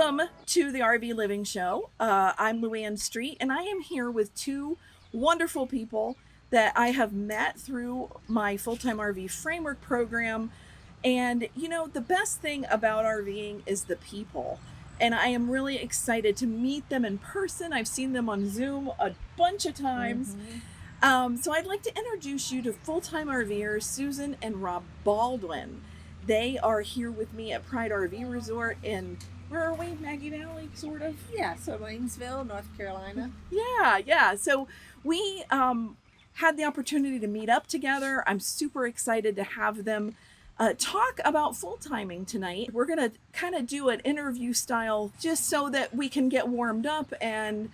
Welcome to the RV Living Show. I'm Luann Street, and I am here with two wonderful people that I have met through my full-time RV framework program. And you know, the best thing about RVing is the people. And I am really excited to meet them in person. I've seen them on Zoom a bunch of times. So I'd like to introduce you to full-time RVers Susan and Rob Baldwin. They are here with me at Pride RV Resort in, where are we? Maggie Valley, sort of? Yeah, so Waynesville, North Carolina. Yeah. So we had the opportunity to meet up together. I'm super excited to have them talk about full-timing tonight. We're going to kind of do an interview style just so that we can get warmed up and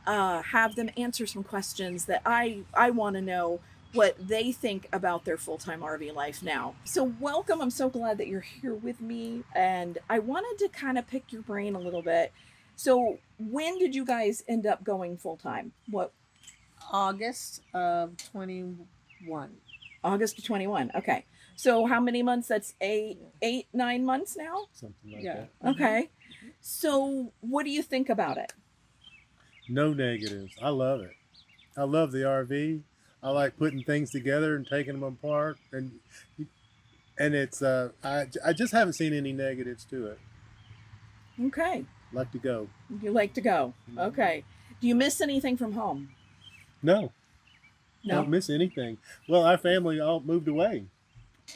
have them answer some questions that I want to know what they think about their full-time RV life now. So welcome. I'm so glad that you're here with me. And I wanted to kind of pick your brain a little bit. So when did you guys end up going full-time? What? August of 21. August of 21. Okay. So how many months? That's 9 months now? Something like Yeah. that. Okay. So what do you think about it? No negatives. I love it. I love the RV. I like putting things together and taking them apart, and it's I just haven't seen any negatives to it. Okay. Like to go. You like to go. Okay. Do you miss anything from home? No. No. Don't miss anything. Well, our family all moved away,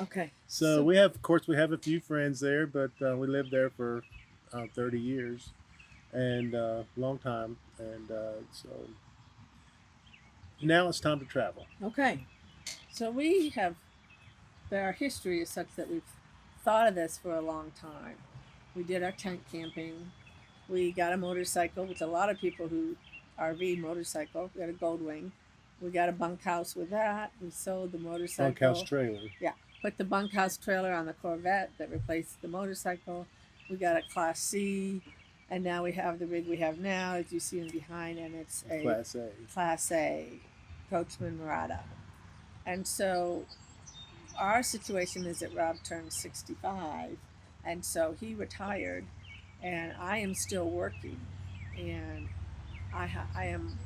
Okay. so we have, of course, we have a few friends there, but we lived there for 30 years, and long time, and so now it's time to travel. Okay. So we have, our history is such that we've thought of this for a long time. We did our tent camping. We got a motorcycle, which a lot of people who RV motorcycle. We got a Goldwing. We got a bunkhouse with that. We sold the motorcycle. Bunkhouse trailer. Yeah. Put the bunkhouse trailer on the Corvette that replaced the motorcycle. We got a Class C. And now we have the rig we have now, as you see in behind, and it's a Class A Coachman Murata. And so our situation is that Rob turned 65, and so he retired, and I am still working, and I am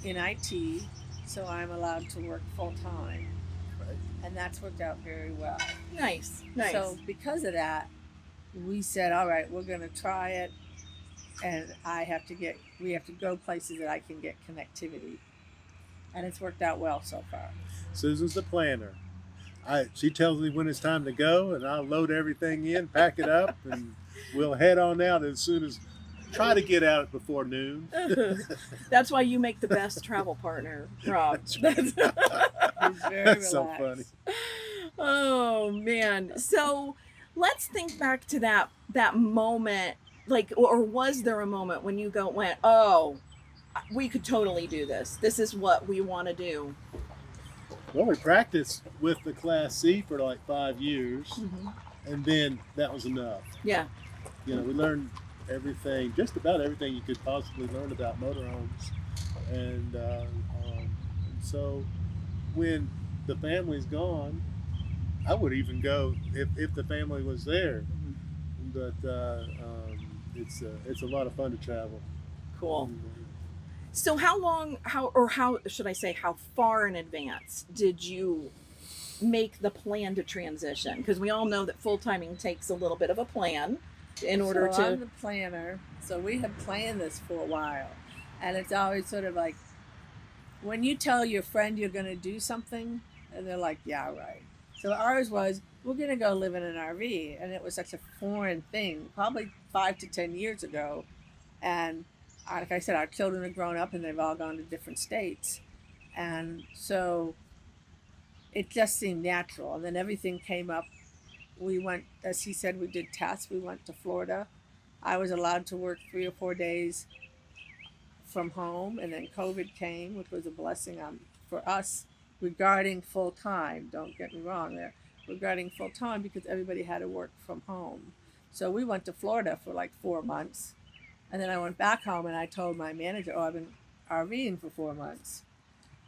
in IT, so I'm allowed to work full time, Right. and that's worked out very well. Nice. So because of that, we said, all right, we're going to try it, and we have to go places that I can get connectivity. And it's worked out well so far. Susan's the planner. She tells me when it's time to go, and I'll load everything in, pack it up, and we'll head on out as soon as. Try to get out before noon. That's why you make the best travel partner, Rob. He's very That's relaxed. so funny. Oh man. So let's think back to that moment, like, or was there a moment when you went, oh, we could totally do this. This is what we want to do. Well, we practiced with the Class C for like 5 years, and then that was enough. Yeah. You know, we learned everything, just about everything you could possibly learn about motorhomes, and so when the family's gone, I would even go if the family was there. But it's a lot of fun to travel. Cool. So how should I say, how far in advance did you make the plan to transition? Because we all know that full-timing takes a little bit of a plan in order to. I'm the planner, so we have planned this for a while, and it's always sort of like when you tell your friend you're going to do something, and they're like, yeah, right. So ours was, we're going to go live in an RV, and it was such a foreign thing, probably 5 to 10 years ago, and like I said, our children have grown up and they've all gone to different states, and so it just seemed natural, and then everything came up. We went, as he said, we did tests. We went to Florida. I was allowed to work 3 or 4 days from home, and then COVID came, which was a blessing for us regarding full-time. Don't get me wrong there. Regarding full-time, because everybody had to work from home. So we went to Florida for like 4 months, and then I went back home, and I told my manager, oh, I've been RVing for 4 months.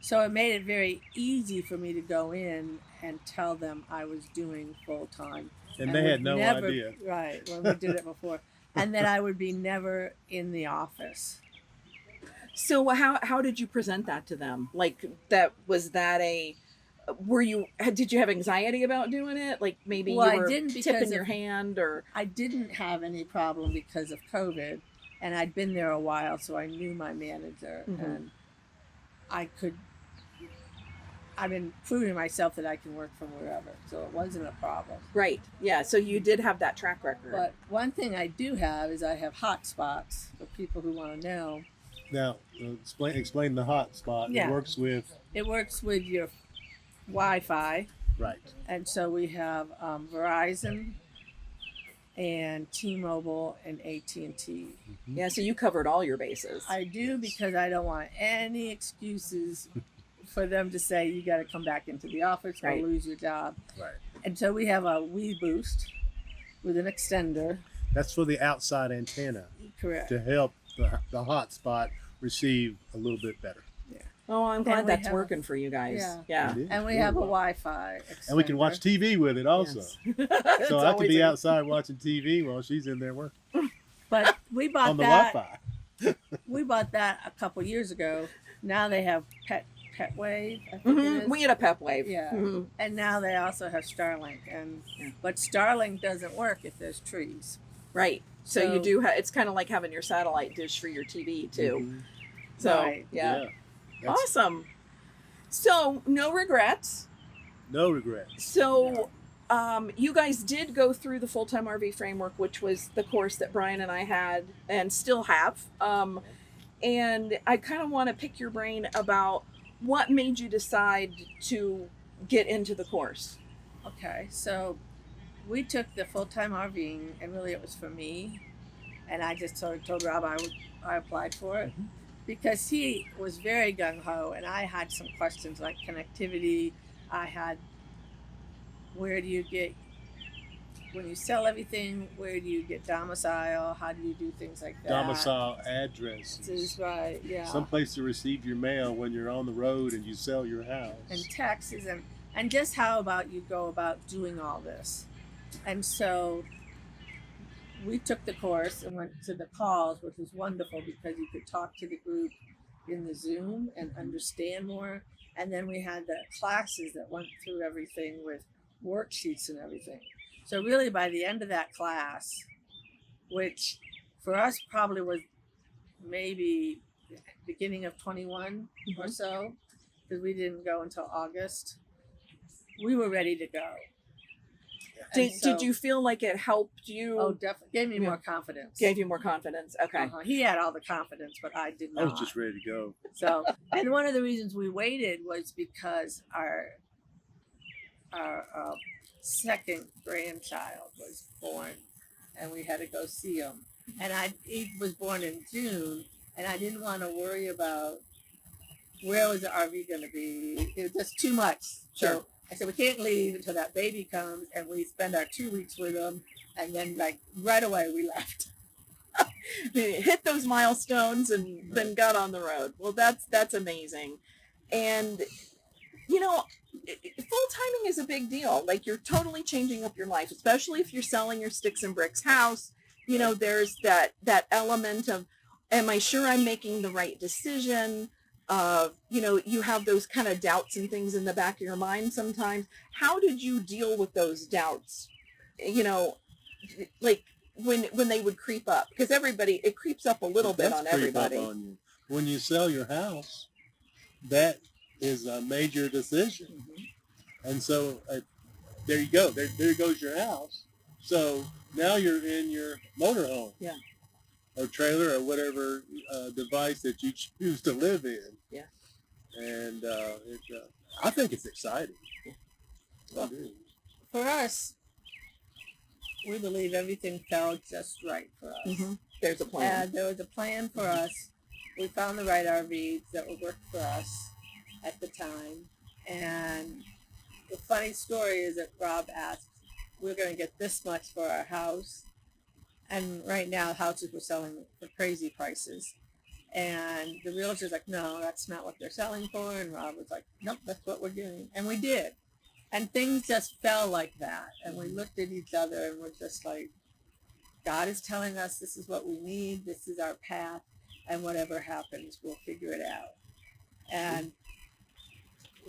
So it made it very easy for me to go in and tell them I was doing full time. And they had no idea. Right, when we did it before. and then I would be never in the office. So how did you present that to them? Like that a did you have anxiety about doing it? Like maybe Well, you I were didn't because tipping of, your hand or I didn't have any problem because of COVID, and I'd been there a while, so I knew my manager, and I could. I've been proving to myself that I can work from wherever, so it wasn't a problem. right. Yeah, so you did have that track record. But one thing I do have is I have hotspots for people who want to know. Now, explain the hotspot. Yeah. It works with your Wi-Fi, right. and so we have Verizon and T-Mobile and AT&T. Yeah, so you covered all your bases. I do because I don't want any excuses for them to say you got to come back into the office or Right. lose your job. Right. And so we have a Wii Boost with an extender. That's for the outside antenna Correct. to help the hotspot receive a little bit better. Oh, I'm glad And we that's have- working for you guys. Yeah. Yeah. It is And we really have a well. Wi-Fi extender. And we can watch TV with it also. Yes. So I could be outside watching TV while she's in there working But we bought on the that. Wi-Fi. We bought that a couple years ago. Now they have Petwave. I think it is. We had a pep wave. Yeah. Mhm. And now they also have Starlink, Yeah. but Starlink doesn't work if there's trees. Right. So you So- do it's kind of like having your satellite dish for your TV too. Mhm. So Right. yeah. That's Awesome. So no regrets. no regrets. So you guys did go through the full-time RV framework, which was the course that Brian and I had and still have. And I kind of want to pick your brain about what made you decide to get into the course. Okay, so we took the full-time RVing, and really it was for me. And I just told Rob I applied for it because he was very gung-ho, and I had some questions like connectivity. I had, where do you get, when you sell everything, where do you get domicile? How do you do things like that? Domicile This addresses. is right, yeah. Someplace to receive your mail when you're on the road and you sell your house. And taxes and just how about you go about doing all this. And so we took the course and went to the calls, which was wonderful because you could talk to the group in the Zoom and understand more. And then we had the classes that went through everything with worksheets and everything. So really by the end of that class, which for us probably was maybe beginning of 21 or so, because we didn't go until August, we were ready to go. Did you feel like it helped you? Oh, definitely. Gave me more confidence. Gave you more confidence. Okay. He had all the confidence, but I did not. I was just ready to go. So, and one of the reasons we waited was because our second grandchild was born, and we had to go see him. And he was born in June, and I didn't want to worry about where was the RV going to be. It was just too much. Sure. So I said, we can't leave until that baby comes, and we spend our 2 weeks with him, and then like right away we left. Hit those milestones and then got on the road. Well, that's amazing. And full timing is a big deal. Like, you're totally changing up your life, especially if you're selling your sticks and bricks house. There's that element of, am I sure I'm making the right decision? You have those kind of doubts and things in the back of your mind sometimes. How did you deal with those doubts? Like when they would creep up, because it creeps up a little bit on everybody. On you. When you sell your house, that is a major decision. Mm-hmm. And so there you go. There goes your house. So now you're in your motorhome. Yeah. Or trailer or whatever device that you choose to live in. Yeah. And I think it's exciting. Well, for us, we believe everything fell just right for us. Mm-hmm. There's a plan. And there was a plan for us. We found the right RVs that would work for us at the time. And the funny story is that Rob asked, we're going to get this much for our house. And right now, houses were selling for crazy prices. And the realtor's like, no, that's not what they're selling for. And Rob was like, nope, that's what we're doing. And we did. And things just fell like that. And we looked at each other and we're just like, God is telling us this is what we need, this is our path, and whatever happens, we'll figure it out. And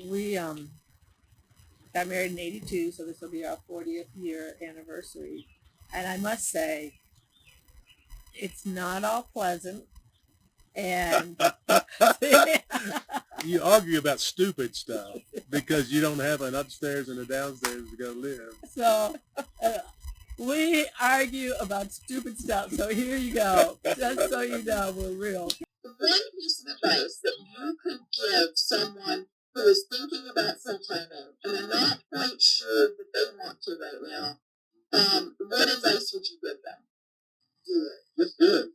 we got married in 82, so this will be our 40th year anniversary. And I must say, it's not all pleasant. And You argue about stupid stuff because you don't have an upstairs and a downstairs to go live. So we argue about stupid stuff. So here you go. Just so you know, we're real. One piece of advice that you could give someone who is thinking about full-timing and they're not quite sure that they want to right now, what advice would you give them? Do it. Just do it.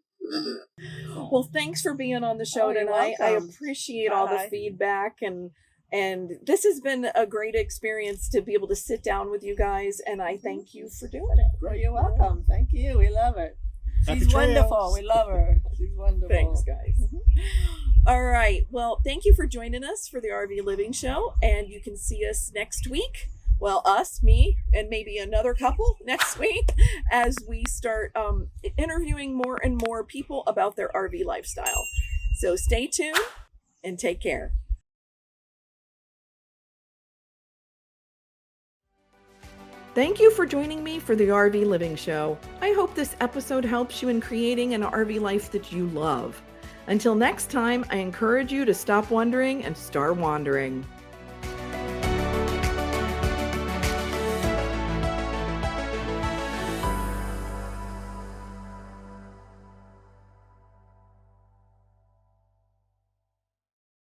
Well, thanks for being on the show tonight. I appreciate all the feedback, and this has been a great experience to be able to sit down with you guys, and I thank you for doing it. Well, you're welcome. Thank you. We love it. Happy She's trails. wonderful. We love her. She's wonderful. Thanks, guys. All right. Well, thank you for joining us for the RV Living Show, and you can see us next week. Well, us, me, and maybe another couple next week as we start interviewing more and more people about their RV lifestyle. So stay tuned and take care. Thank you for joining me for the RV Living Show. I hope this episode helps you in creating an RV life that you love. Until next time, I encourage you to stop wondering and start wandering.